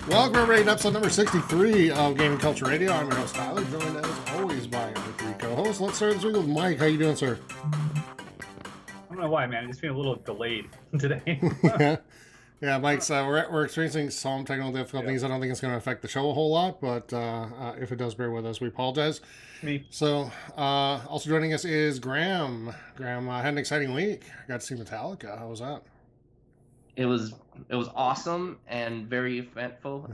Welcome everybody to episode number 63 of Gaming Culture Radio. I'm your host Tyler, joined as always by our three co-hosts. Let's start this week with Mike. How you doing, sir? I don't know why, man. I just feel a little delayed today. Yeah, Mike's. We're experiencing some technical difficulties. I don't think it's going to affect the show a whole lot, but if it does, bear with us. We apologize. Me. So, also joining us is Graham. Graham had an exciting week. Got to see Metallica. How was that? It was awesome and very eventful.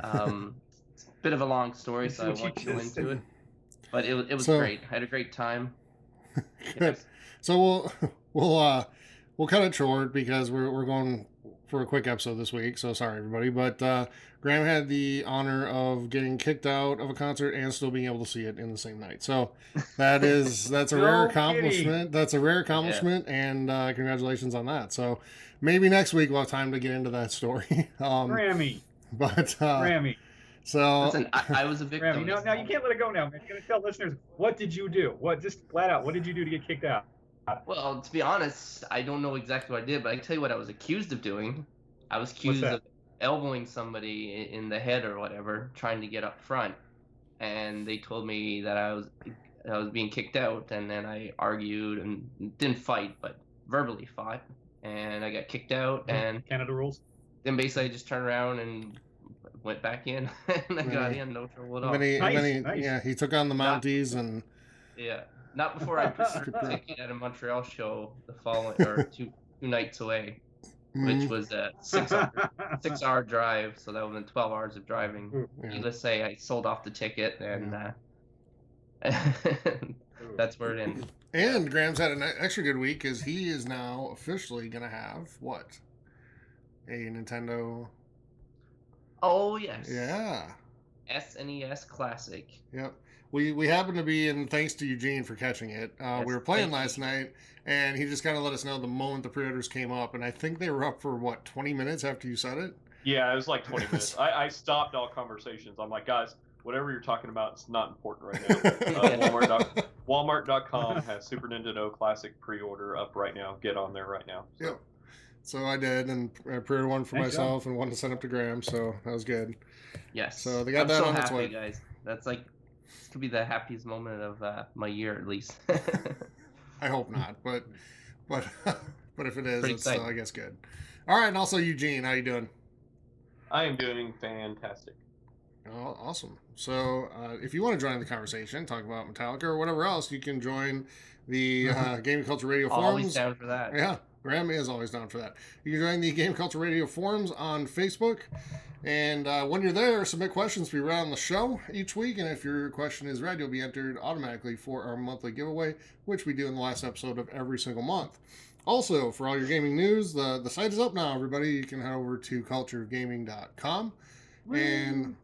Bit of a long story, so I won't go into it. But it was great. I had a great time. Good. Yes. So we'll cut it short because we're going for a quick episode this week. So sorry everybody, but Graham had the honor of getting kicked out of a concert and still being able to see it in the same night. So that's a rare accomplishment. That's a rare accomplishment, and congratulations on that. So maybe next week we'll have time to get into that story. Grammy. But Grammy. So Listen, I was a victim. Grammy. No, you can't let it go now, man. You're gonna tell listeners what did you do? Just flat out, what did you do to get kicked out? Well, to be honest, I don't know exactly what I did, but I can tell you what I was accused of doing. I was accused of elbowing somebody in the head or whatever, trying to get up front, and they told me that I was being kicked out, and then I argued and didn't fight, but verbally fought, and I got kicked out, and Canada rules. then basically I just turned around and went back in, and I got in, no trouble at all. Nice. Yeah, he took on the Mounties and yeah. Not before I pursued a ticket at a Montreal show the following or two nights away, which was a 6-hour drive. So that was 12 hours of driving. Needless to say, I sold off the ticket, and that's where it ended. And Graham's had an extra good week because he is now officially going to have what? A Nintendo. Oh yes. Yeah. SNES Classic. Yep. We happened to be in, thanks to Eugene for catching it. Yes, we were playing last night, and he just kind of let us know the moment the pre-orders came up, and I think they were up for, 20 minutes after you said it? Yeah, it was like 20 minutes. I stopped all conversations. I'm like, guys, whatever you're talking about, it's not important right now. Walmart.com has Super Nintendo Classic pre-order up right now. Get on there right now. So. Yep. So I did, and I pre-ordered one for myself and one to send up to Graham, so that was good. Yes. So they got that on its way. Guys. That's like, this could be the happiest moment of my year, at least. I hope not, but if it is, it's I guess good. All right, and also Eugene, how you doing? I am doing fantastic. Oh, awesome. So if you want to join the conversation, talk about Metallica or whatever else, you can join the Gaming Culture Radio forums. Always down for that. Yeah, Graham is always down for that. You can join the Game Culture Radio forums on Facebook. And when you're there, submit questions to be read on the show each week. And if your question is read, you'll be entered automatically for our monthly giveaway, which we do in the last episode of every single month. Also, for all your gaming news, the site is up now, everybody. You can head over to culturegaming.com and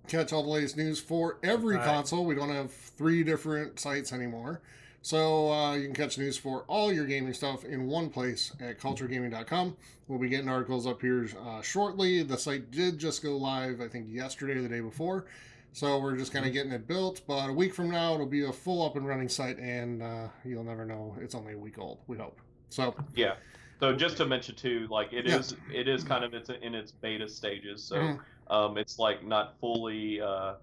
catch all the latest news for every console. We don't have 3 different sites anymore. So you can catch news for all your gaming stuff in one place at culturegaming.com. We'll be getting articles up here shortly. The site did just go live, I think, yesterday or the day before. So we're just kind of getting it built. But a week from now, it'll be a full up and running site, and you'll never know. It's only a week old, we hope. So yeah. So just to mention too, like it is kind of in its beta stages. So it's like not fully. The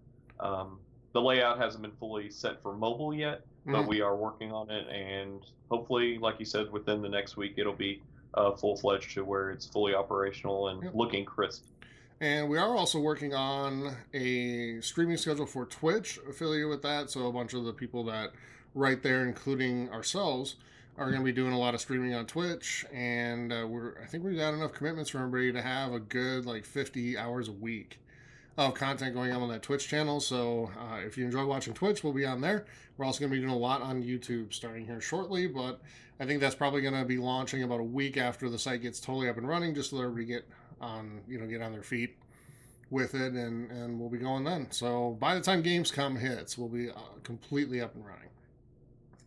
layout hasn't been fully set for mobile yet. But we are working on it, and hopefully, like you said, within the next week, it'll be full-fledged to where it's fully operational and looking crisp. And we are also working on a streaming schedule for Twitch affiliated with that. So a bunch of the people that write there, including ourselves, are going to be doing a lot of streaming on Twitch. And I think we've got enough commitments for everybody to have a good 50 hours a week of content going on that Twitch channel. So if you enjoy watching Twitch, we'll be on there. We're also going to be doing a lot on YouTube starting here shortly, but I think that's probably going to be launching about a week after the site gets totally up and running, just to let everybody get on their feet with it, and we'll be going then. So by the time Gamescom hits, we'll be completely up and running.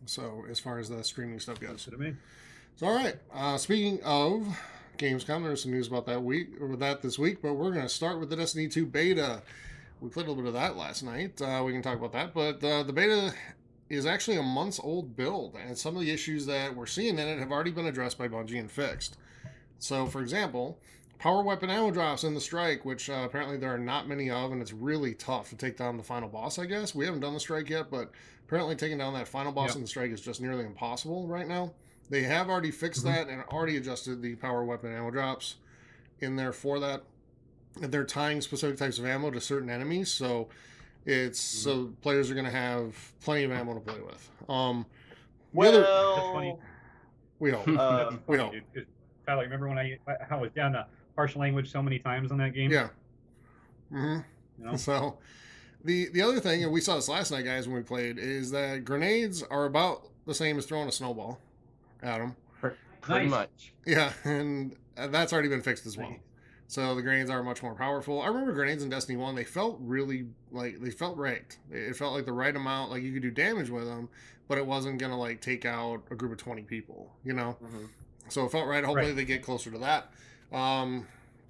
So as far as the streaming stuff goes. So all right, speaking of Gamescom, there's some news about that this week, but we're going to start with the Destiny 2 beta. We played a little bit of that last night. We can talk about that, but the beta is actually a month's old build, and some of the issues that we're seeing in it have already been addressed by Bungie and fixed. So, for example, power weapon ammo drops in the strike, which apparently there are not many of, and it's really tough to take down the final boss, I guess. We haven't done the strike yet, but apparently taking down that final boss in the strike is just nearly impossible right now. They have already fixed that and already adjusted the power weapon ammo drops in there for that. And they're tying specific types of ammo to certain enemies, so it's so players are going to have plenty of ammo to play with. That's funny. We hope. That's we funny, hope. dude, 'cause, Tyler, remember when I was down to harsh language so many times on that game? Yeah. You know? So the other thing, and we saw this last night, guys, when we played, is that grenades are about the same as throwing a snowball at them. Pretty Nice. much. Yeah, and that's already been fixed as well. Nice. So the grenades are much more powerful. I remember grenades in Destiny 1, they felt really, like, they felt right. It felt like the right amount, like you could do damage with them, but it wasn't going to, like, take out a group of 20 people, you know? So it felt right. Hopefully they get closer to that.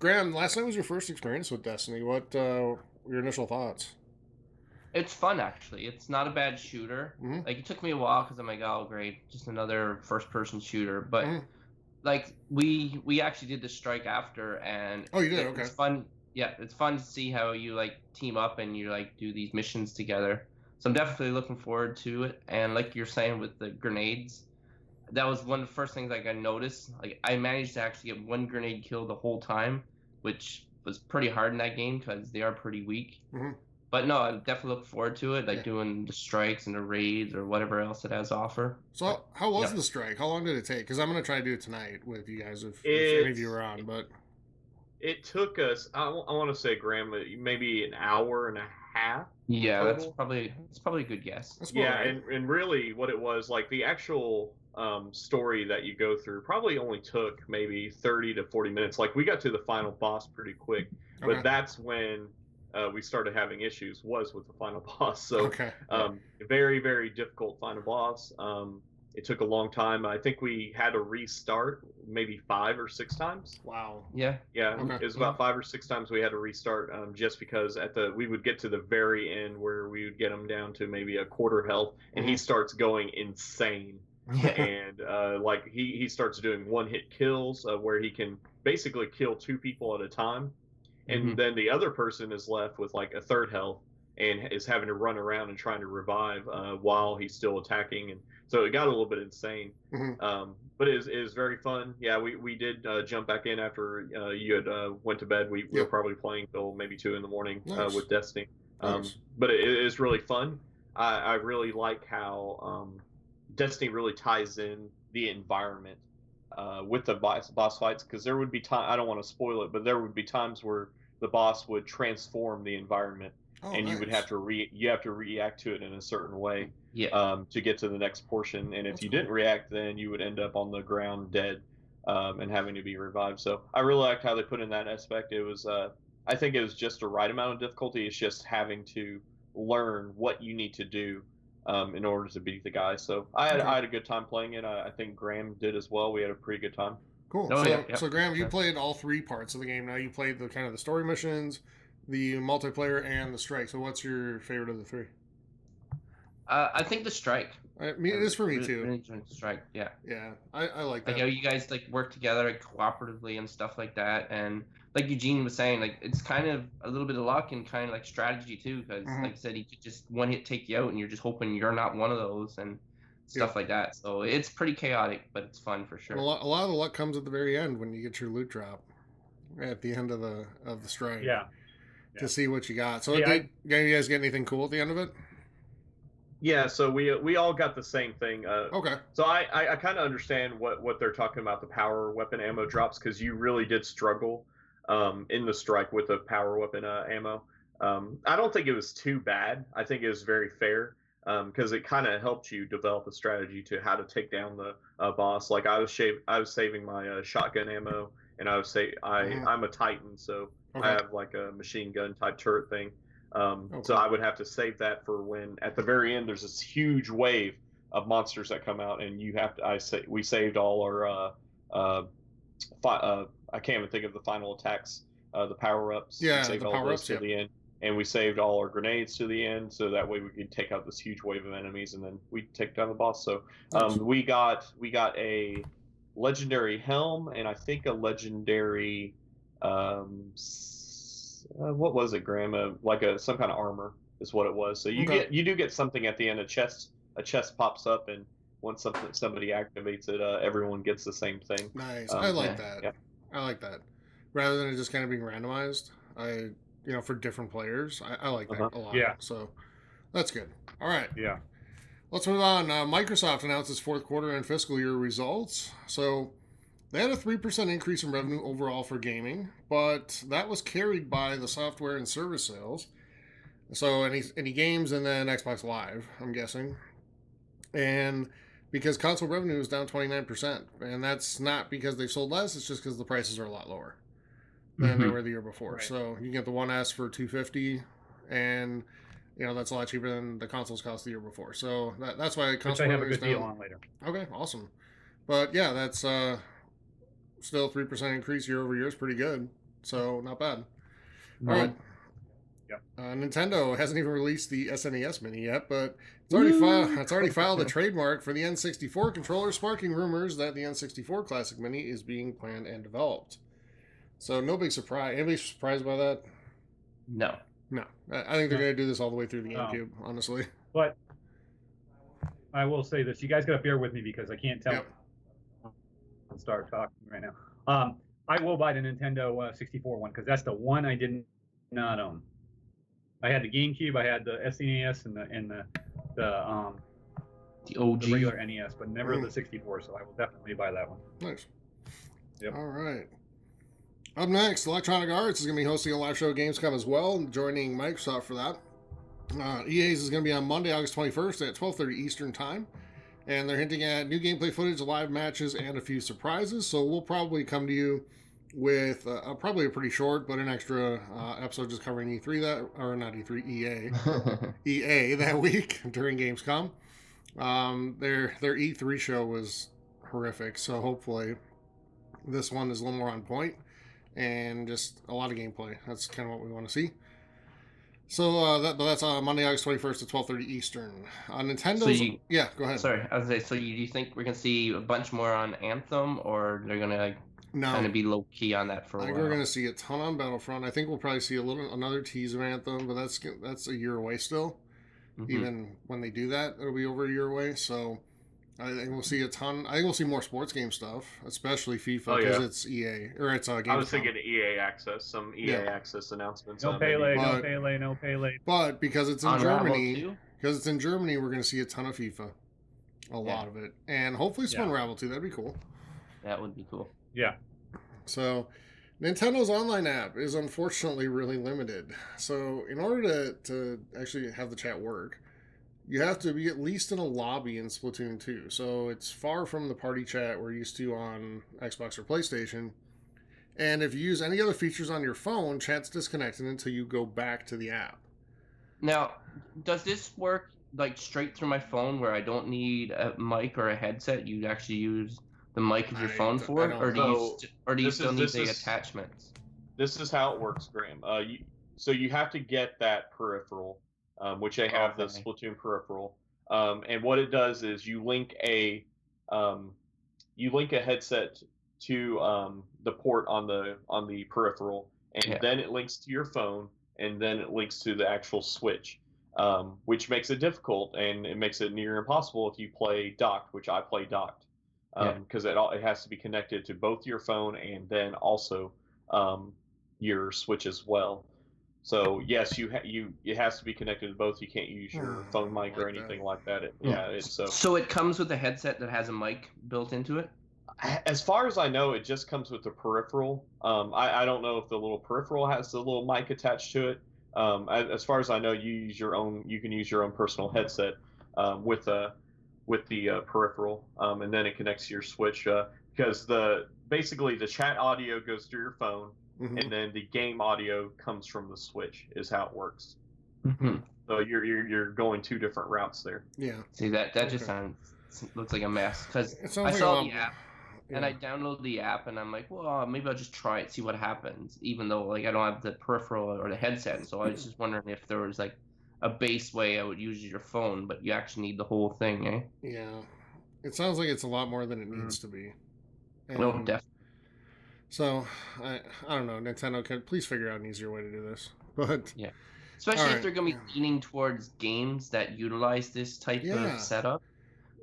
Graham, last night was your first experience with Destiny. What your initial thoughts? It's fun, actually. It's not a bad shooter. Like, it took me a while because I'm like, oh, great, just another first-person shooter. But, like, we actually did the strike after, and Oh, you did? Okay. it's fun. Yeah, it's fun to see how you, like, team up and you, like, do these missions together. So I'm definitely looking forward to it. And like you're saying with the grenades, that was one of the first things like I noticed. Like, I managed to actually get one grenade kill the whole time, which was pretty hard in that game because they are pretty weak. But no, I definitely look forward to it, like doing the strikes and the raids or whatever else it has to offer. So how was the strike? How long did it take? Because I'm going to try to do it tonight with you guys if any of you are on. But it took us, I want to say, Graham, maybe an hour and a half. Yeah, total. that's probably a good guess. Yeah, and really what it was, like the actual story that you go through probably only took maybe 30 to 40 minutes. Like, we got to the final boss pretty quick, but that's when we started having issues, was with the final boss. So very, very difficult final boss. It took a long time. I think we had to restart maybe 5 or 6 times. Wow. Yeah. It was about 5 or 6 times we had to restart, just because we would get to the very end where we would get him down to maybe a quarter health, and he starts going insane. And like he starts doing one-hit kills where he can basically kill 2 people at a time, and then the other person is left with like a third health and is having to run around and trying to revive while he's still attacking. And so it got a little bit insane. But it is very fun. Yeah, we did jump back in after you had went to bed. We were probably playing till maybe 2 in the morning with Destiny. But it is really fun. I really like how Destiny really ties in the environment with the boss fights, because there would be time, I don't want to spoil it, but there would be times where the boss would transform the environment, and you would have to react to it in a certain way to get to the next portion. And if you didn't react, then you would end up on the ground dead and having to be revived. So I really liked how they put in that aspect. It was I think it was just the right amount of difficulty. It's just having to learn what you need to do in order to beat the guy. So I had a good time playing it. I think Graham did as well. We had a pretty good time. Cool. So Graham, you played all 3 parts of the game now. You played the kind of the story missions, the multiplayer, and the strike. So what's your favorite of the 3? I think the strike. It is for me too. Really enjoying the strike. Yeah. Yeah, I like that. Like how you guys like work together like, cooperatively and stuff like that, and like Eugene was saying, like it's kind of a little bit of luck and kind of like strategy too, because like I said, he could just one hit take you out, and you're just hoping you're not one of those and stuff like that. So it's pretty chaotic, but it's fun for sure. A lot of the luck comes at the very end when you get your loot drop at the end of the strike. To see what you got. So did you guys get anything cool at the end of it? Yeah, so we all got the same thing. Okay. So I kind of understand what they're talking about, the power weapon ammo drops, because you really did struggle in the strike with the power weapon ammo. I don't think it was too bad. I think it was very fair because it kind of helped you develop a strategy to how to take down the boss. Like I was saving my shotgun ammo, and I'm a Titan, so I have like a machine gun type turret thing. So I would have to save that for when at the very end there's this huge wave of monsters that come out, and we saved all our I can't even think of the final attacks, the power ups. Yeah, we saved the all power those ups to the end, and we saved all our grenades to the end, so that way we could take out this huge wave of enemies, and then we take down the boss. So we got a legendary helm, and I think a legendary what was it, Graham? Like some kind of armor is what it was. So you do get something at the end. A chest pops up, and once somebody activates it, everyone gets the same thing. Nice. I like yeah. that. Yeah. I like that. Rather than it just kind of being randomized, for different players, I like that a lot. Yeah. So that's good. All right. Yeah. Let's move on. Microsoft announced its fourth quarter and fiscal year results. So they had a 3% increase in revenue overall for gaming, but that was carried by the software and service sales. So any games and then Xbox Live, I'm guessing. And because console revenue is down 29%, and that's not because they've sold less, it's just because the prices are a lot lower than they were the year before. Right. So you get the One S for $250, and that's a lot cheaper than the consoles cost the year before. So that's why Which console I have a revenue is good deal down. on later. Okay, awesome. But yeah, that's still 3% increase year over year is pretty good. So not bad. All right. Yep. Nintendo hasn't even released the SNES Mini yet, but it's already filed a trademark for the N64 controller, sparking rumors that the N64 Classic Mini is being planned and developed. So no big surprise. Anybody surprised by that? No. No. I think they're going to do this all the way through the No. GameCube, honestly. But I will say this: you guys got to bear with me because I can't tell. Yep. I'll start talking right now. I will buy the Nintendo 64 one because that's the one I did not own. I had the GameCube, I had the SNES, and the OG. the regular NES, but never the 64. So I will definitely buy that one. Nice. Yep. All right. Up next, Electronic Arts is going to be hosting a live show at Gamescom as well, and joining Microsoft for that. EA's is going to be on Monday, August 21st at 12:30 Eastern Time, and they're hinting at new gameplay footage, live matches, and a few surprises. So we'll probably come to you with probably a pretty short, but an extra episode just covering EA that week during Gamescom. Their E3 show was horrific, so hopefully this one is a little more on point and just a lot of gameplay. That's kind of what we want to see. So that's Monday, August 21st at 12:30 Eastern. Nintendo's... Yeah, go ahead. Sorry, I was going to say, so you think we're going to see a bunch more on Anthem, or they're going to kind of be low key on that for a I think while? we're going to see a ton on Battlefront. I think we'll probably see another tease of Anthem, but that's a year away still. Mhm. Even when they do that, it'll be over a year away. So I think we'll see a ton. I think we'll see more sports game stuff, especially FIFA, because it's EA or it's Gamescom. I was thinking EA Access, some EA Access announcements. No Pele, no Pele, no Pele. But because it's in Unravel Germany, too? we're going to see a ton of FIFA, a lot of it, and hopefully some Unravel too. That'd be cool. That would be cool. Yeah. So, Nintendo's online app is unfortunately really limited. So, in order to actually have the chat work, you have to be at least in a lobby in Splatoon 2. So, it's far from the party chat we're used to on Xbox or PlayStation. And if you use any other features on your phone, chat's disconnected until you go back to the app. Now, does this work like straight through my phone where I don't need a mic or a headset? You actually use the mic of your phone for it, or do you still need the attachments? This is how it works, Graham. So you have to get that peripheral, which they have the Splatoon peripheral, and what it does is you link a headset to the port on the peripheral, and then it links to your phone, and then it links to the actual Switch, which makes it difficult, and it makes it near impossible if you play docked, which I play docked. Because it has to be connected to both your phone and then also your Switch as well. So yes, it has to be connected to both. You can't use your phone mic or anything like that. So it comes with a headset that has a mic built into it. As far as I know, it just comes with the peripheral. I don't know if the little peripheral has the little mic attached to it. As far as I know, you can use your own personal headset with the peripheral, and then it connects to your Switch, because basically the chat audio goes through your phone, and then the game audio comes from the Switch is how it works. So you're going two different routes there. Yeah. See, that just looks like a mess, because I saw the app and I downloaded the app and I'm like, well, maybe I'll just try it, see what happens, even though like I don't have the peripheral or the headset. So I was just wondering if there was like a base way I would use your phone, but you actually need the whole thing, eh? Yeah. It sounds like it's a lot more than it needs to be. No, definitely. So I don't know. Nintendo, can please figure out an easier way to do this. But Yeah. Especially Alright. if they're going to be leaning towards games that utilize this type Yeah. of setup.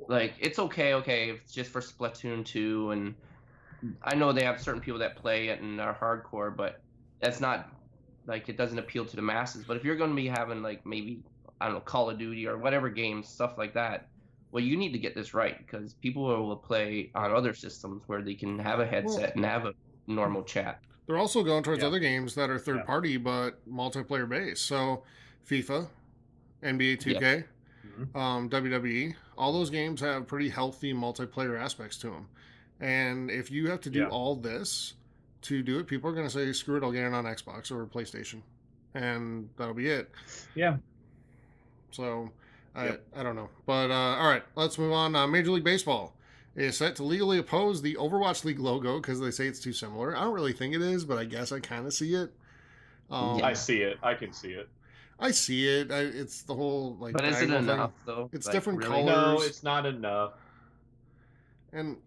Like, it's okay, if it's just for Splatoon 2, and I know they have certain people that play it and are hardcore, but that's not, like, it doesn't appeal to the masses. But if you're going to be having, like, maybe, I don't know, Call of Duty or whatever games, stuff like that, well, you need to get this right, because people will play on other systems where they can have a headset and have a normal chat. they're also going towards Yeah. other games that are third party but multiplayer based. So FIFA, NBA 2K, WWE, all those games have pretty healthy multiplayer aspects to them. And if you have to do Yeah. all this to do it, people are going to say, screw it, I'll get it on Xbox or PlayStation. And that'll be it. Yeah. So Yep. I don't know. But all right, let's move on. Major League Baseball is set to legally oppose the Overwatch League logo because they say it's too similar. I don't really think it is, but I guess I kind of see it. Yeah. I see it. I can see it. I see it. It's the whole like. But is it diagonal thing. enough, though? It's Like, different really? colors. No, it's not enough. And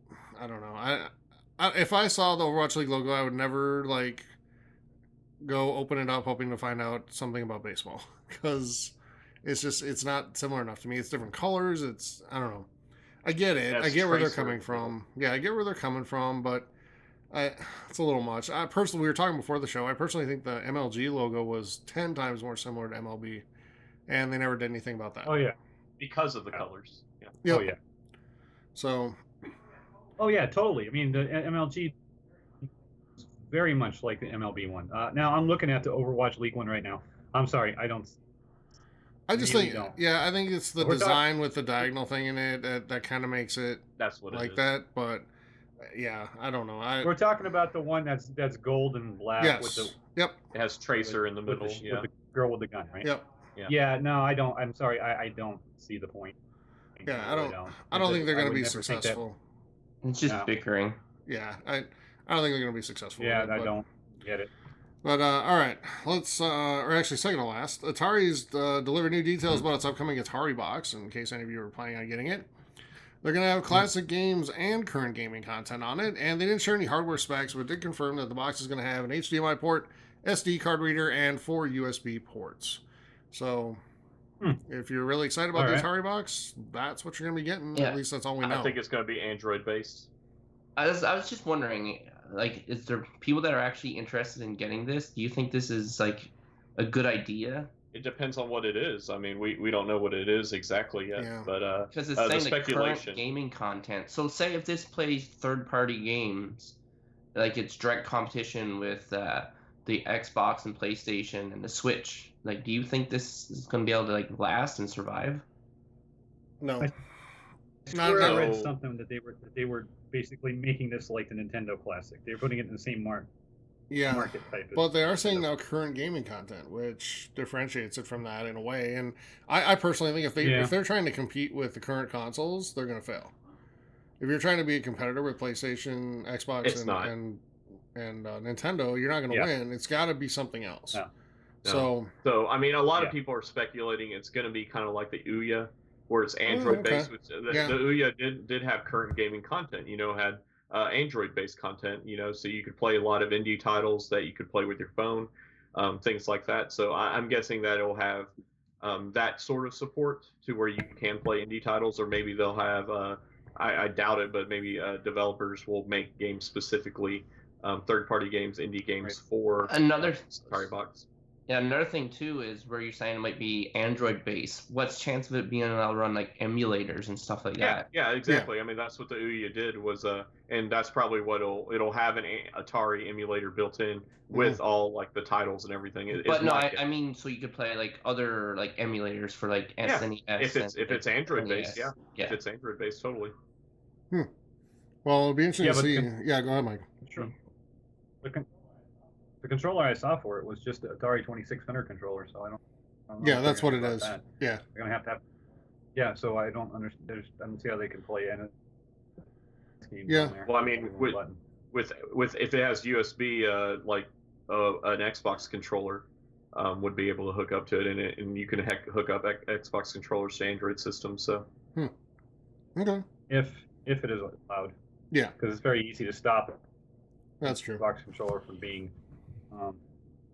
I don't know. If I saw the Overwatch League logo, I would never like go open it up hoping to find out something about baseball because it's not similar enough to me. It's different colors. I don't know. I get it. I That's get where they're tracer coming in the from. Yeah, I get where they're coming from, but it's a little much. I personally, we were talking before the show. I personally think the MLG logo was 10 times more similar to MLB, and they never did anything about that. Oh yeah. Because of the colors. Yeah. Yep. Oh yeah. So Oh yeah, totally. I mean, the MLG is very much like the MLB one. Now I'm looking at the Overwatch League one right now. I'm sorry, I don't. I just Really think, don't. yeah, I think it's the We're design with the diagonal thing in it that kind of makes it That's what it like is. that. But yeah, I don't know. We're talking about the one that's gold and black Yes. with the Yep. It has tracer in the with middle. the, Yeah. with the girl with the gun, right? Yep. Yeah. No, I don't. I'm sorry. I don't see the point. Yeah, I really don't. I don't think they're going to would be never think that- successful. It's just No. bickering. Yeah, I don't think they're going to be successful. Yeah, with it, I but- don't get it. But all right, let's or actually second to last. Atari's delivered new details about its upcoming Atari box. In case any of you are planning on getting it, they're going to have classic games and current gaming content on it. And they didn't share any hardware specs, but did confirm that the box is going to have an HDMI port, SD card reader, and 4 USB ports. So, if you're really excited about the All right. Atari box, that's what you're going to be getting. Yeah. At least that's all we know. I think it's going to be Android based. I was just wondering, like, is there people that are actually interested in getting this? Do you think this is like a good idea? It depends on what it is. I mean, we don't know what it is exactly yet, Yeah. but Because it's the saying the current speculation. gaming content. So say if this plays third-party games, like it's direct competition with the Xbox and PlayStation and the Switch. Like, do you think this is going to be able to like last and survive? No. I Not swear I no. read something that they were basically making this like the Nintendo Classic. They were putting it in the same Yeah. market type. as But they are saying Nintendo. now current gaming content, which differentiates it from that in a way. And I personally think Yeah. if they're trying to compete with the current consoles, they're going to fail. If you're trying to be a competitor with PlayStation, Xbox, It's not. and Nintendo, you're not going to Yeah. win. It's got to be something else. No. So So, I mean, a lot Yeah. of people are speculating it's going to be kind of like the Ouya, where it's Android based. okay. Which the Yeah. Ouya did have current gaming content. Had Android based content. So you could play a lot of indie titles that you could play with your phone, things like that. So I'm guessing that it'll have that sort of support to where you can play indie titles, or maybe they'll have. I doubt it, but maybe developers will make games specifically, third-party games, indie games Right. for Another Atari box. Yeah, another thing too is where you're saying it might be Android based. What's the chance of it being able to run like emulators and stuff like Yeah, that? yeah, exactly. I mean, that's what the Ouya did was, and that's probably what it'll have an Atari emulator built in with all like the titles and everything. But no, I mean, so you could play like other like emulators for like Yeah, SNES. if it's Android based, NES. yeah. If it's Android based, totally. well, it'll be interesting Yeah, to but see. Yeah, go ahead, Mike. Sure. The controller I saw for it was just an Atari 2600 controller, so I don't know Yeah, if that's they're what gonna it do is. about that. Yeah. They're gonna have to have. Yeah, so I don't understand. I don't see how they can play in it. Yeah. Well, I mean, with if it has USB, like an Xbox controller would be able to hook up to it, and you can hook up Xbox controllers to Android systems. So Okay. if it is allowed, Yeah. because it's very easy to stop That's true. Xbox controller from being,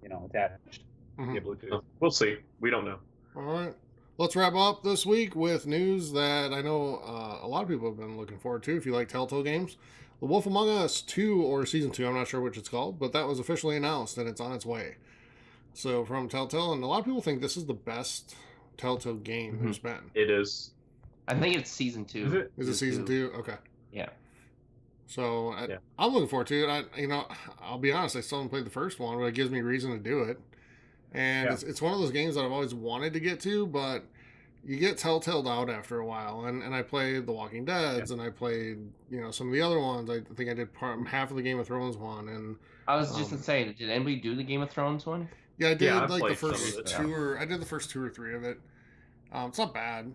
attached via Bluetooth. We'll see. We don't know. All right. Let's wrap up this week with news that I know a lot of people have been looking forward to. If you like Telltale games, The Wolf Among Us 2 or Season 2, I'm not sure which it's called, but that was officially announced and it's on its way. So from Telltale, and a lot of people think this is the best Telltale game there's been. It is. I think it's Season 2. Is it? Is it Season 2? Okay. Yeah. So I'm looking forward to it. I'll be honest, I still haven't played the first one, but it gives me reason to do it. And it's one of those games that I've always wanted to get to, but you get Telltale'd out after a while. And I played The Walking Dead's, and I played some of the other ones. I think I did half of the Game of Thrones one. And I was just to say, did anybody do the Game of Thrones one? Yeah, I did. Yeah, I've like the played some first of it, two, I did the first 2 or 3 of it. It's not bad.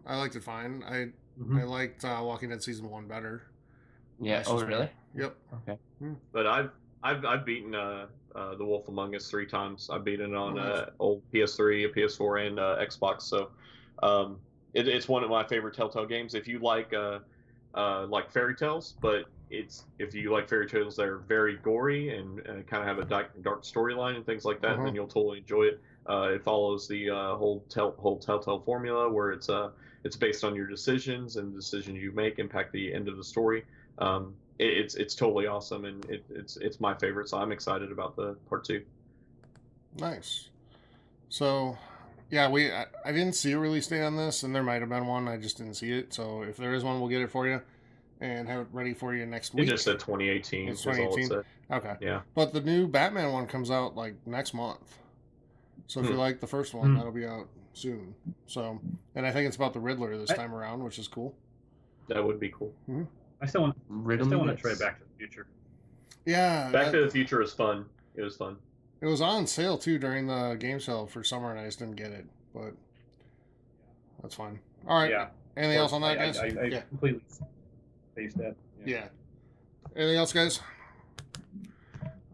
I liked it fine. I liked Walking Dead Season 1 better. Yeah. That's Oh, just me. really? Yep. Okay. But I've beaten The Wolf Among Us 3 times. I've beaten it on Nice. old PS3, a PS4, and Xbox. So it's one of my favorite Telltale games. If you like fairy tales, but if you like fairy tales that are very gory and kind of have a dark storyline and things like that, then you'll totally enjoy it. It follows the whole Telltale formula where it's based on your decisions, and the decisions you make impact the end of the story. It's totally awesome, and it's my favorite. So I'm excited about the part 2. Nice. So, yeah, I didn't see a release date on this, and there might have been one. I just didn't see it. So if there is one, we'll get it for you and have it ready for you next It week. just said 2018. It's is all it 2018? said. Okay. Yeah. But the new Batman one comes out like next month. So if you like the first one, that'll be out soon. So, and I think it's about the Riddler this time around, which is cool. That would be cool. I still want to try Back to the Future. Yeah. Back to the Future is fun. It was fun. It was on sale too during the game sale for summer, and I just didn't get it. But that's fine. All right. Yeah. Anything else on that, guys? I completely spaced that. Yeah. Anything else, guys?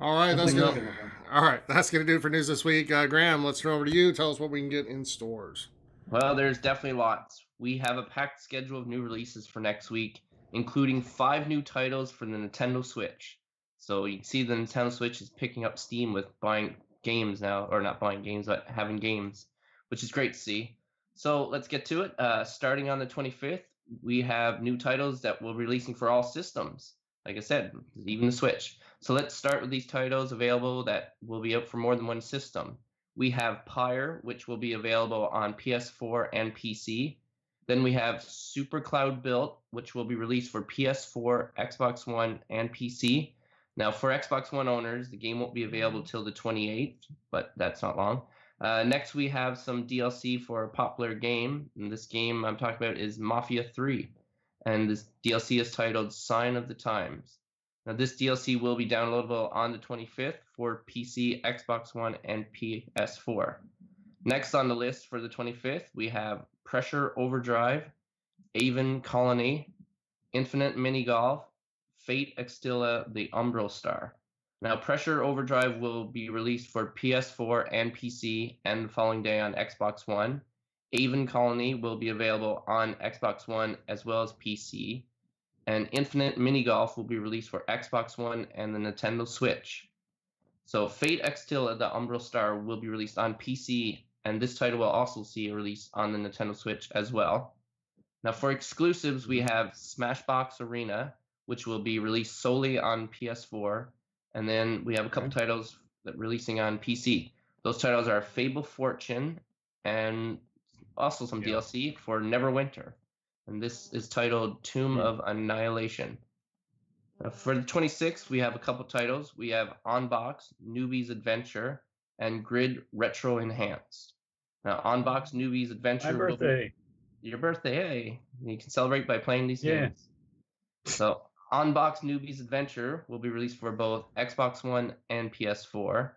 All right, that's good. All right, that's going to do it for news this week. Graham, let's turn over to you. Tell us what we can get in stores. Well, there's definitely lots. We have a packed schedule of new releases for next week, including 5 new titles for the Nintendo Switch. So you can see the Nintendo Switch is picking up steam with buying games now, or not buying games, but having games, which is great to see. So let's get to it. Starting on the 25th, we have new titles that will be releasing for all systems. Like I said, even the Switch. So let's start with these titles available that will be out for more than one system. We have Pyre, which will be available on PS4 and PC. Then we have Super Cloud Built, which will be released for PS4, Xbox One, and PC. Now, for Xbox One owners, the game won't be available till the 28th, but that's not long. Next, we have some DLC for a popular game. And this game I'm talking about is Mafia 3. And this DLC is titled Sign of the Times. Now, this DLC will be downloadable on the 25th for PC, Xbox One, and PS4. Next on the list for the 25th, we have Pressure Overdrive, Avon Colony, Infinite Mini Golf, Fate Extilla, The Umbral Star. Now, Pressure Overdrive will be released for PS4 and PC, and the following day on Xbox One. Avon Colony will be available on Xbox One as well as PC. And Infinite Mini Golf will be released for Xbox One and the Nintendo Switch. So Fate Extilla, The Umbral Star will be released on PC, and this title will also see a release on the Nintendo Switch as well. Now for exclusives, we have Smashbox Arena, which will be released solely on PS4. And then we have a couple titles that releasing on PC. Those titles are Fable Fortune and also some DLC for Neverwinter. And this is titled Tomb of Annihilation. For the 26th, we have a couple titles. We have Onbox, Newbie's Adventure, and Grid Retro Enhanced. Now, Onbox, Newbie's Adventure. My birthday. Your birthday, hey. You can celebrate by playing these games. So, Onbox, Newbie's Adventure will be released for both Xbox One and PS4.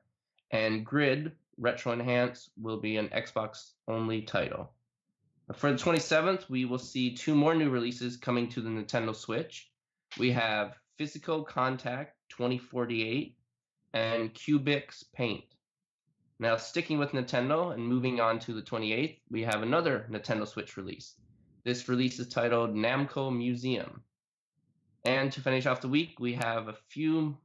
And Grid Retro Enhanced will be an Xbox-only title. For the 27th, we will see 2 more new releases coming to the Nintendo Switch. We have Physical Contact 2048 and Cubix Paint. Now, sticking with Nintendo and moving on to the 28th, we have another Nintendo Switch release. This release is titled Namco Museum. And to finish off the week, we have a few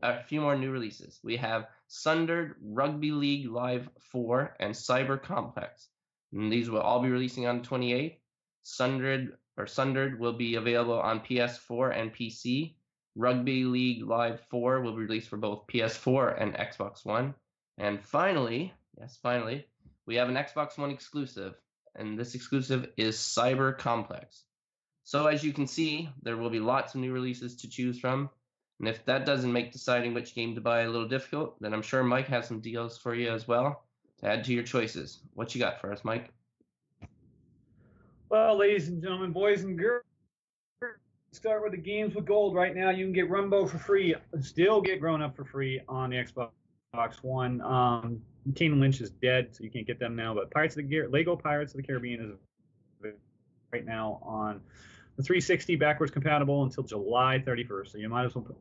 a few more new releases. We have Sundered, Rugby League Live 4, and Cyber Complex. And these will all be releasing on the 28th. Sundered will be available on PS4 and PC. Rugby League Live 4 will be released for both PS4 and Xbox One. And finally, we have an Xbox One exclusive, and this exclusive is Cyber Complex. So as you can see, there will be lots of new releases to choose from. And if that doesn't make deciding which game to buy a little difficult, then I'm sure Mike has some deals for you as well to add to your choices. What you got for us, Mike? Well, ladies and gentlemen, boys and girls, start with the games with gold. Right now, you can get Rumbo for free. Still get Grown Up for free on the Xbox One. Kane Lynch is dead, so you can't get them now. But Lego Pirates of the Caribbean is right now on the 360 backwards compatible until July 31st. So you might as well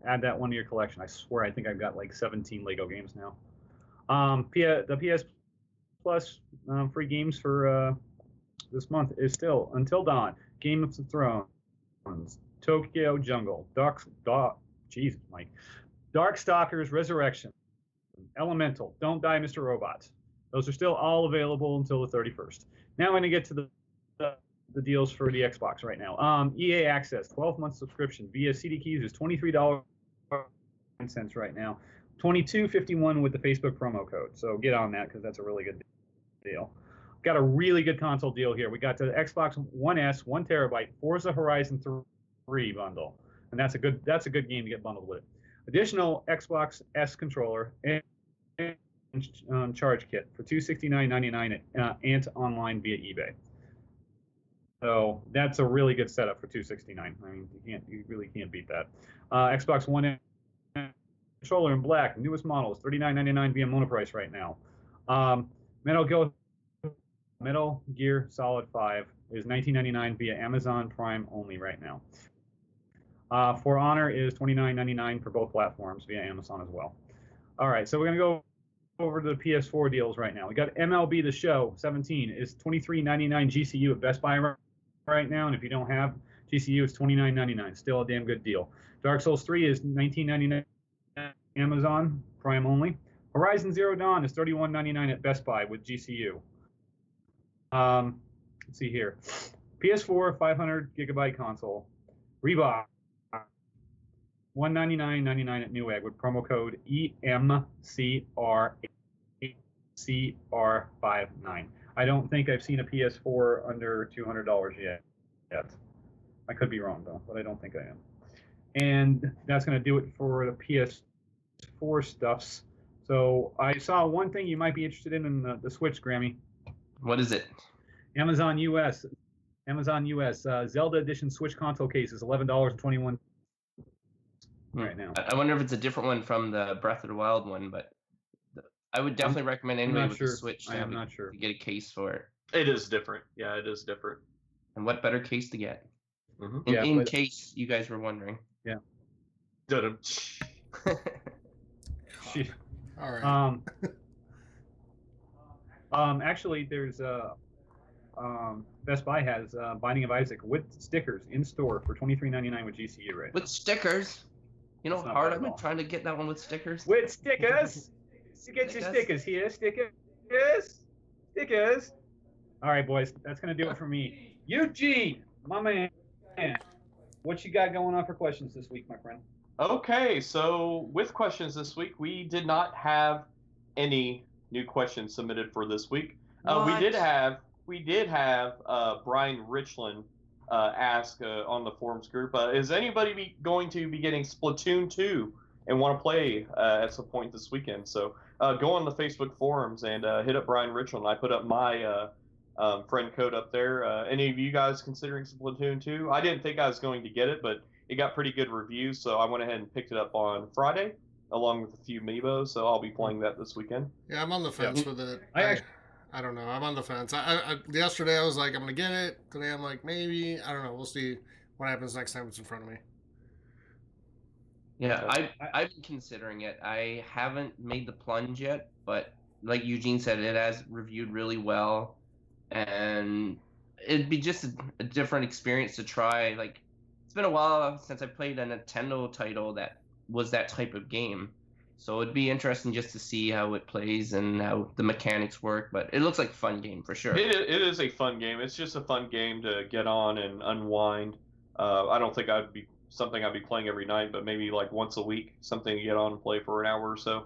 add that one to your collection. I swear, I think I've got like 17 Lego games now. The PS Plus free games for this month is still Until Dawn, Game of Thrones, Tokyo Jungle, Darkstalkers Resurrection, Elemental, Don't Die, Mr. Robot. Those are still all available until the 31st. Now I'm going to get to the deals for the Xbox right now. EA Access, 12-month subscription via CD Keys is $23 right now. $22.51 with the Facebook promo code. So get on that because that's a really good deal. Got a really good console deal here. We got the Xbox One S, 1 terabyte, Forza Horizon 3 bundle, and that's a good game to get bundled with it. Additional Xbox S controller and charge kit for $269.99 at Ant Online via eBay. So that's a really good setup for $269. I mean, you really can't beat that. Xbox One S controller in black, newest models, $39.99 via Monoprice right now. Metal Gear Solid 5 is $19.99 via Amazon Prime only right now. For Honor is $29.99 for both platforms via Amazon as well. All right, so we're going to go over to the PS4 deals right now. We got MLB The Show 17 is $23.99 GCU at Best Buy right now, and if you don't have GCU, it's $29.99. Still a damn good deal. Dark Souls 3 is $19.99 Amazon Prime only. Horizon Zero Dawn is $31.99 at Best Buy with GCU. Let's see here. PS4 500 gigabyte console. Reebok $199.99 at Newegg with promo code EMCR59. I don't think I've seen a PS4 under $200 yet. I could be wrong though, but I don't think I am. And that's going to do it for the PS4 stuffs. So I saw one thing you might be interested in the Switch, Grammy. What is it? Amazon US Zelda Edition Switch console case is $11.21 right now. I wonder if it's a different one from the Breath of the Wild one, but I would definitely recommend anybody with the Switch to get a case for it. It is different. Yeah, it is different. And what better case to get? Mm-hmm. In case you guys were wondering. Yeah. All right. Actually, there's Best Buy has Binding of Isaac with stickers in store for $23.99 with GCU right now. With stickers? You know how hard I've been trying to get that one with stickers? With stickers? Get your stickers here. Stickers. All right, boys. That's going to do it for me. Eugene, my man. What you got going on for questions this week, my friend? Okay, so with questions this week, we did not have any new questions submitted for this week. We did have Brian Richland ask on the forums group, is anybody going to be getting Splatoon 2 and want to play at some point this weekend? So go on the Facebook forums and hit up Brian Richland. I put up my friend code up there. Any of you guys considering Splatoon 2? I didn't think I was going to get it, but it got pretty good reviews, so I went ahead and picked it up on Friday, along with a few amiibos, so I'll be playing that this weekend. Yeah, I'm on the fence with it. I don't know. I'm on the fence. Yesterday I was like, I'm going to get it. Today I'm like, maybe. I don't know. We'll see what happens next time it's in front of me. Yeah, I've been considering it. I haven't made the plunge yet, but like Eugene said, it has reviewed really well, and it'd be just a different experience to try. Like, it's been a while since I played a Nintendo title that was that type of game. So it'd be interesting just to see how it plays and how the mechanics work. But it looks like a fun game for sure. It is a fun game. It's just a fun game to get on and unwind. I don't think I'd be playing every night, but maybe like once a week, something to get on and play for an hour or so.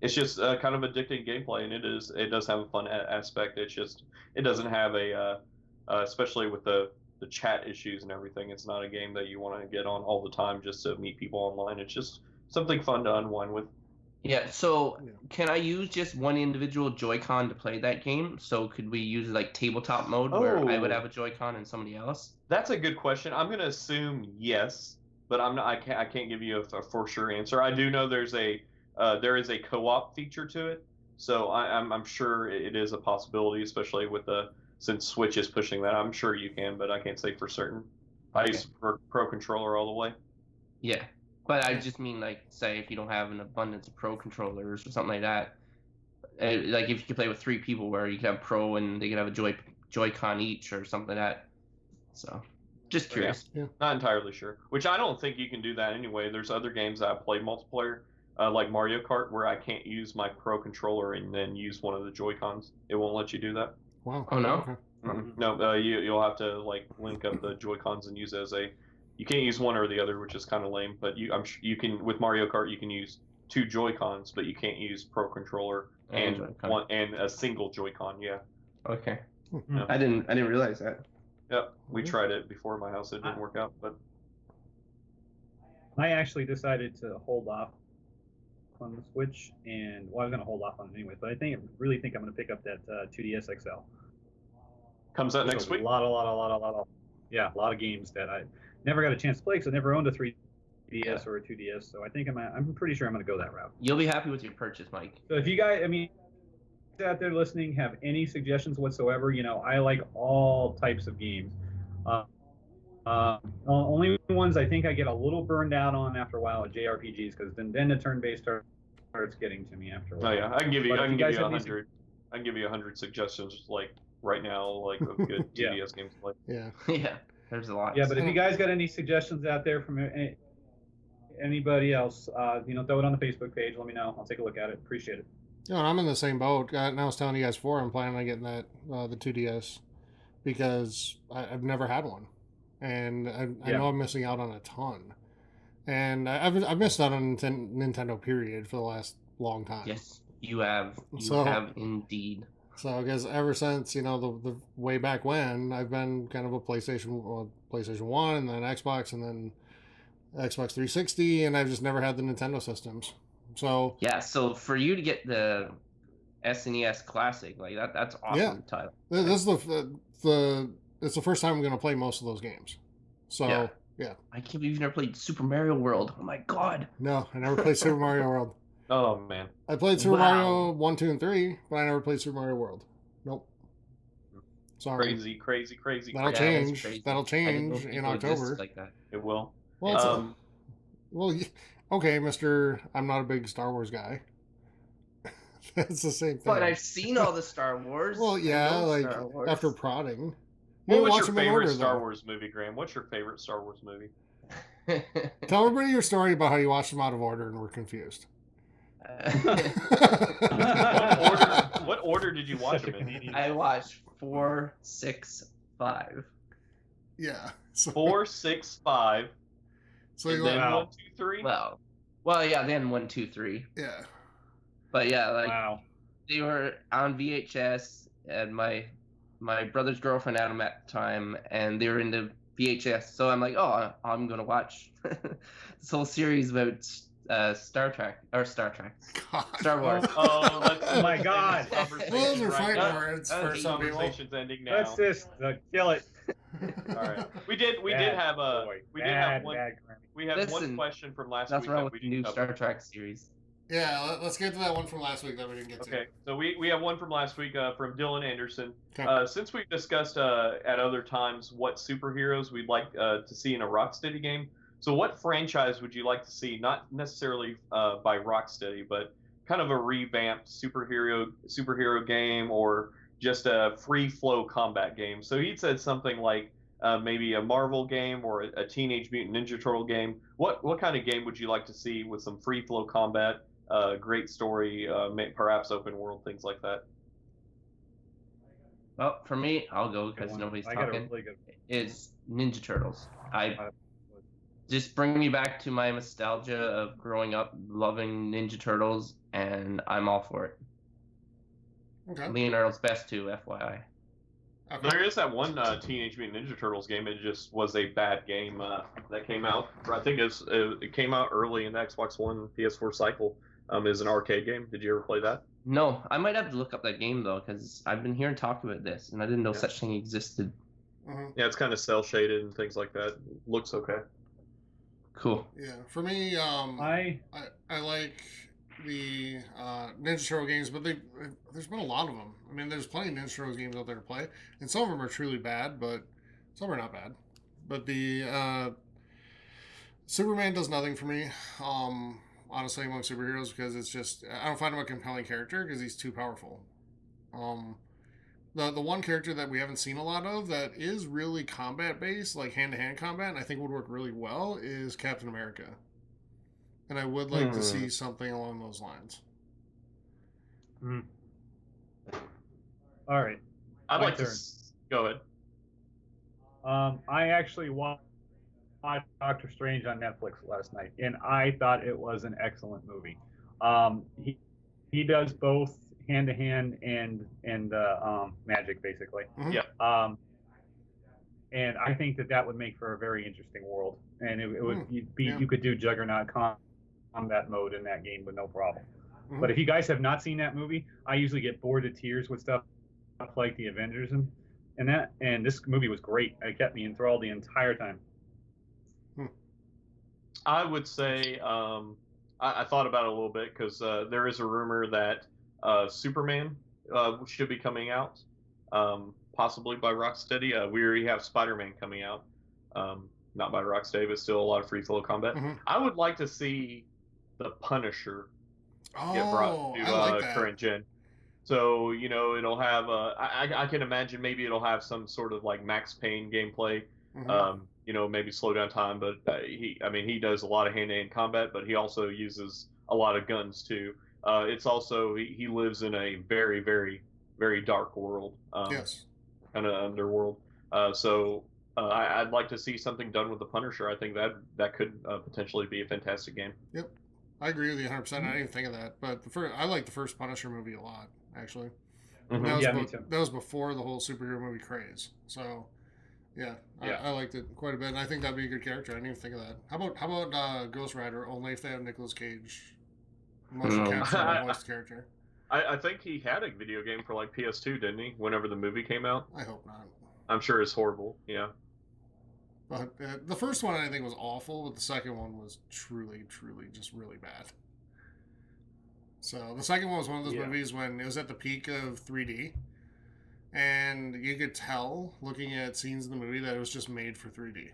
It's just kind of addicting gameplay, and it does have a fun aspect. It's just it doesn't have especially with the chat issues and everything. It's not a game that you want to get on all the time just to meet people online. It's just something fun to unwind with. Yeah, so can I use just one individual Joy-Con to play that game? So could we use like tabletop mode where I would have a Joy-Con and somebody else? That's a good question. I'm going to assume yes, but I can't give you a for sure answer. I do know there is a co-op feature to it, so I'm sure it is a possibility, especially since Switch is pushing that. I'm sure you can, but I can't say for certain. I use Pro Controller all the way. Yeah. But I just mean, like, say if you don't have an abundance of Pro controllers or something like that, like if you could play with 3 people where you could have Pro and they could have a Joy-Con each or something like that. So, just curious. Yeah. Not entirely sure. Which I don't think you can do that anyway. There's other games that I play multiplayer, like Mario Kart, where I can't use my Pro controller and then use one of the Joy-Cons. It won't let you do that. Wow. Oh, no? Okay. No, you'll have to like link up the Joy-Cons and use it as a. You can't use one or the other, which is kind of lame. But you can with Mario Kart you can use 2 Joy-Cons, but you can't use Pro controller and one and a single Joy-Con. Yeah. Okay. Yeah. I didn't realize that. Yep. We tried it before in my house. It didn't work out, but I actually decided to hold off on the Switch, and I was going to hold off on it anyways. But I really think I'm going to pick up that 2DS XL. Comes out There's next week. A lot of games that I never got a chance to play because I never owned a 3DS or a 2DS. So I think I'm pretty sure I'm going to go that route. You'll be happy with your purchase, Mike. So if you guys, out there listening, have any suggestions whatsoever, I like all types of games. Only ones I think I get a little burned out on after a while are JRPGs, because then the turn-based starts getting to me after a while. Oh yeah, I can give you 100. I can give you 100 suggestions like right now, like of good 2DS games to play. Yeah. Yeah, there's a lot. Yeah, but if you guys got any suggestions out there from anybody else, throw it on the Facebook page. Let me know. I'll take a look at it. Appreciate it. No, I'm in the same boat. And I was telling you guys before, I'm planning on getting that the 2DS because I've never had one, and I know I'm missing out on a ton, and I've missed out on Nintendo period for the last long time. Yes, you have. You have indeed. So, because ever since the way back when, I've been kind of a PlayStation 1, and then Xbox, and then Xbox 360, and I've just never had the Nintendo systems. So yeah, so for you to get the SNES Classic, like that's awesome title. This is it's the first time I'm going to play most of those games. So yeah. I can't believe you've never played Super Mario World. Oh my god. No, I never played Super Mario World. Oh man. I played Super Mario 1, 2, and 3, but I never played Super Mario World. Nope. Sorry. Crazy. That'll change. That'll change in October. Like that. It will. Well, okay, Mr. I'm not a big Star Wars guy. That's the same thing. But I've seen all the Star Wars. Well, yeah, like after prodding. What was your favorite Star Wars movie, Graham? What's your favorite Star Wars movie? Tell everybody your story about how you watched them out of order and were confused. What order did you watch them in? I watched 4, 6, 5. Yeah. 4, 6, 5. So and you then went 1, 2, 3. Well, yeah, then 1, 2, 3. Yeah. But yeah, they were on VHS, and my brother's girlfriend had them at the time, and they were into VHS. So I'm like, I'm gonna watch this whole series about Star Wars. Oh my God! Those are fighting words for some people. Conversation's ending now. Let's just kill it. All right. We did have one question from last week. That's wrong with the new Star Trek series. Yeah, let's get to that one from last week that we didn't get to. Okay, so we have one from last week from Dylan Anderson. Okay. Since we've discussed at other times what superheroes we'd like to see in a Rocksteady game, so what franchise would you like to see, not necessarily by Rocksteady, but kind of a revamped superhero game or just a free flow combat game? So he said something like maybe a Marvel game or a Teenage Mutant Ninja Turtle game. What kind of game would you like to see with some free flow combat, great story, perhaps open world, things like that? Well, for me, I'll go because nobody's talking. It's Ninja Turtles. Just bring me back to my nostalgia of growing up loving Ninja Turtles, and I'm all for it. Okay. Leonardo's best too, FYI. Okay. There is that one Teenage Mutant Ninja Turtles game. It just was a bad game that came out. I think it came out early in the Xbox One, PS4 cycle. Is an arcade game. Did you ever play that? No, I might have to look up that game though, because I've been hearing talk about this, and I didn't know such thing existed. Mhm. Yeah, it's kind of cell shaded and things like that. Looks okay. Cool. Yeah, for me, I like the Ninja Turtle games, but there's been a lot of them. I mean, there's plenty of Ninja Turtles games out there to play, and some of them are truly bad, but some are not bad. But the Superman does nothing for me, honestly, among superheroes, because it's just I don't find him a compelling character because he's too powerful. The one character that we haven't seen a lot of that is really combat based, like hand to hand combat, and I think would work really well is Captain America. And I would like to see something along those lines. All right. I'd like to go ahead. I actually watched Doctor Strange on Netflix last night, and I thought it was an excellent movie. He does both hand to hand and magic basically. Mhm. Yeah. And I think that would make for a very interesting world, and it would be Yeah. you could do Juggernaut combat mode in that game with no problem. Mhm. But if you guys have not seen that movie, I usually get bored to tears with stuff like the Avengers and this movie was great. It kept me enthralled the entire time. I would say I thought about it a little bit because there is a rumor that Superman should be coming out, possibly by Rocksteady. We already have Spider-Man coming out, not by Rocksteady, but still a lot of free flow combat. Mhm. I would like to see the Punisher get Oh, brought to I like that. current gen. So it'll have. I can imagine maybe it'll have some sort of like Max Payne gameplay. Mhm. Maybe slow down time, but he does a lot of hand-to-hand combat, but he also uses a lot of guns too. It's also he lives in a very, very, very dark world, Yes. kind of underworld. So I'd like to see something done with the Punisher. I think that could potentially be a fantastic game. Yep. I agree with you 100%. I didn't even think of that, but I like the first Punisher movie a lot, actually. And Mhm. that was Me too. that was before the whole superhero movie craze. So, yeah, I liked it quite a bit, and I think that'd be a good character. I didn't even think of that. How about Ghost Rider? Only if they have Nicolas Cage motion capture and voice the character. I think he had a video game for like PS2, didn't he? Whenever the movie came out, I hope not. I'm sure it's horrible. Yeah. But the first one I think was awful, but the second one was truly, truly just really bad. So the second one was one of those movies when it was at the peak of 3D, and you could tell looking at scenes in the movie that it was just made for 3D,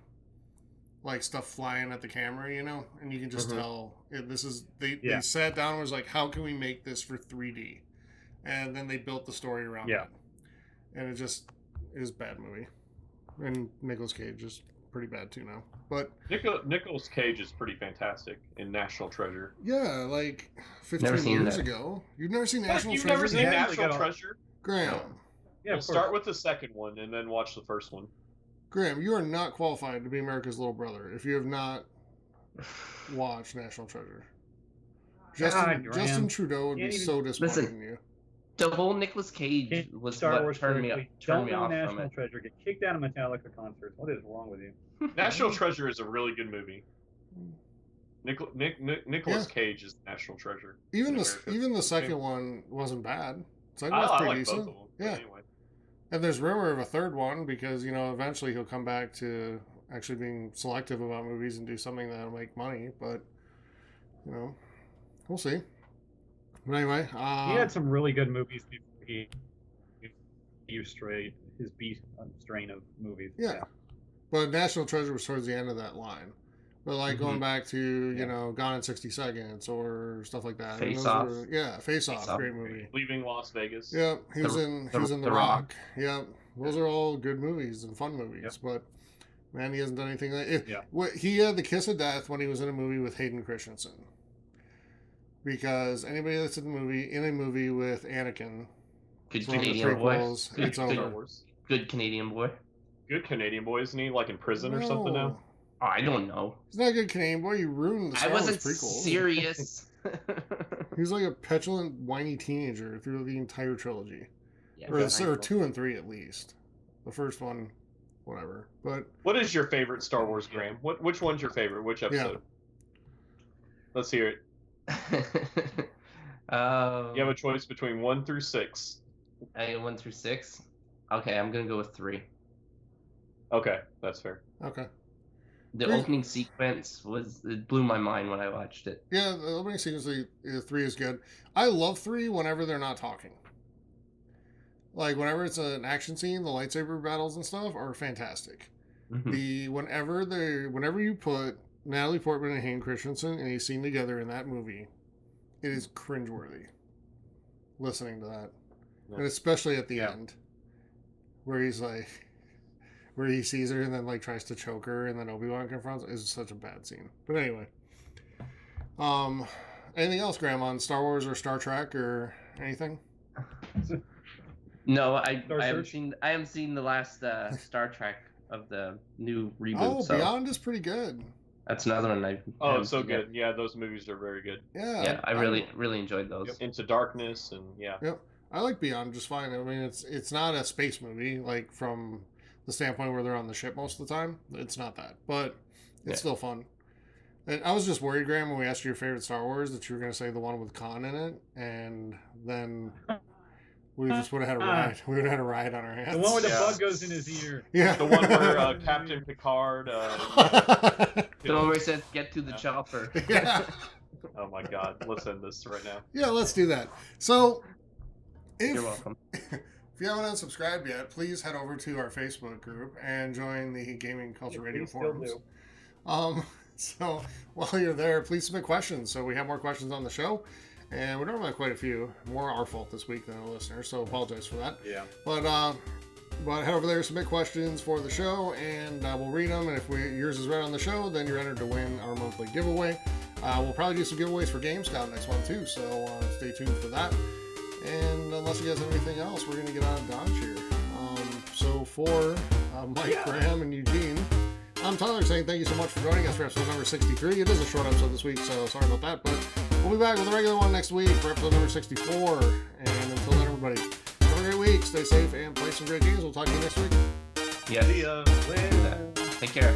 like stuff flying at the camera, and you can just tell they sat down and was like, how can we make this for 3D, and then they built the story around it, and it was a bad movie, and Nicolas Cage is pretty bad too now. But Nicolas Cage is pretty fantastic in National Treasure. Yeah, like 15 years ago. You've never seen National You've Treasure? never seen yet? National Treasure? Graham. Yeah, We'll start with the second one and then watch the first one. Graham, you are not qualified to be America's little brother if you have not watched National Treasure. Justin Trudeau would be so disappointed in you. The whole Nicolas Cage was Star what Wars turned me Don't off National from it. Treasure. Get kicked out of Metallica concerts. What is wrong with you? National Treasure is a really good movie. Nicolas Cage is National Treasure. Even the second one wasn't bad. Second one was I pretty like decent. both of them. Yeah. Anyway. And there's rumor of a third one because, eventually he'll come back to actually being selective about movies and do something that'll make money. But, we'll see. But anyway. He had some really good movies before he his B strain of movies. Yeah. But National Treasure was towards the end of that line. But going back to, Gone in 60 Seconds or stuff like that. Face Off. Face Off, great movie. Leaving Las Vegas. Yep, he was in The Rock. Yep, those are all good movies and fun movies. But Man, he hasn't done anything like it. Yeah. He had the kiss of death when he was in a movie with Hayden Christensen. Because anybody that's in a movie with Anakin, Good from the Canadian boy. prequels, Good, it's Star over. Wars. good Canadian boy. Good Canadian boy, isn't he? Like in prison or something No. now? Oh, I don't know. He's not a good Canadian boy. You ruined the I Star Wars wasn't prequels. serious. He's like a petulant, whiny teenager through the entire trilogy. Yeah, Or, fine. or 2 and 3 at least. The first one, whatever. But What is your favorite Star Wars, Graham? Which one's your favorite? Which episode? Let's hear it. You have a choice between 1 through 6. I get 1 through 6. Okay, I'm gonna go with 3. Okay, that's fair. okay. The Three. opening sequence it blew my mind when I watched it. Yeah, the opening sequence of 3 is good. I love 3 whenever they're not talking. Like whenever it's an action scene, the lightsaber battles and stuff are fantastic. Mhm. Whenever you put Natalie Portman and Hayden Christensen in a scene together in that movie, it is cringeworthy. Listening to that, Yeah. and especially at the Yeah. end, where he's like, where he sees her and then like tries to choke her, and then Obi-Wan confronts, is such a bad scene. But anyway, anything else, Graham, on Star Wars or Star Trek or anything? No, I Star haven't Search? seen the last Star Trek of the new reboot. Oh, so Beyond is pretty good. that's another one I. Oh, haven't it's so seen yet. good. Yeah, those movies are very good. Yeah, Yeah, I really enjoyed those. Into Darkness and yeah. Yep. I like Beyond just fine. I mean, it's not a space movie, like from the standpoint where they're on the ship most of the time. It's not that, but it's Yeah. still fun. And I was just worried, Graham, when we asked you your favorite Star Wars, that you were going to say the one with Khan in it, and then we just would have had a ride. We would have had a ride on our hands. The one where the Yeah. bug goes in his ear. yeah, The one where Captain Picard. The one where it says "Get to the chopper." yeah, Oh my God! Let's end this right now. yeah. Let's do that. So, if You're welcome. If you haven't unsubscribed yet, please head over to our Facebook group and join the Gaming Culture Radio We still forums. do. So while you're there, please submit questions. So we have more questions on the show, and we normally have quite a few. More our fault this week than our listeners, so apologize for that. Yeah. But head over there, submit questions for the show, and we'll read them. And if yours is read on the show, then you're entered to win our monthly giveaway. We'll probably do some giveaways for Gamescom next month too, so stay tuned for that. And unless you guys have anything else, we're going to get out of Dodge here. So for Mike, Graham, and Eugene, I'm Tyler saying thank you so much for joining us for episode number 63. It is a short episode this week, so sorry about that. But we'll be back with a regular one next week for episode number 64. And until then, everybody, have a great week. Stay safe and play some great games. We'll talk to you next week. Yes. See ya. Take care.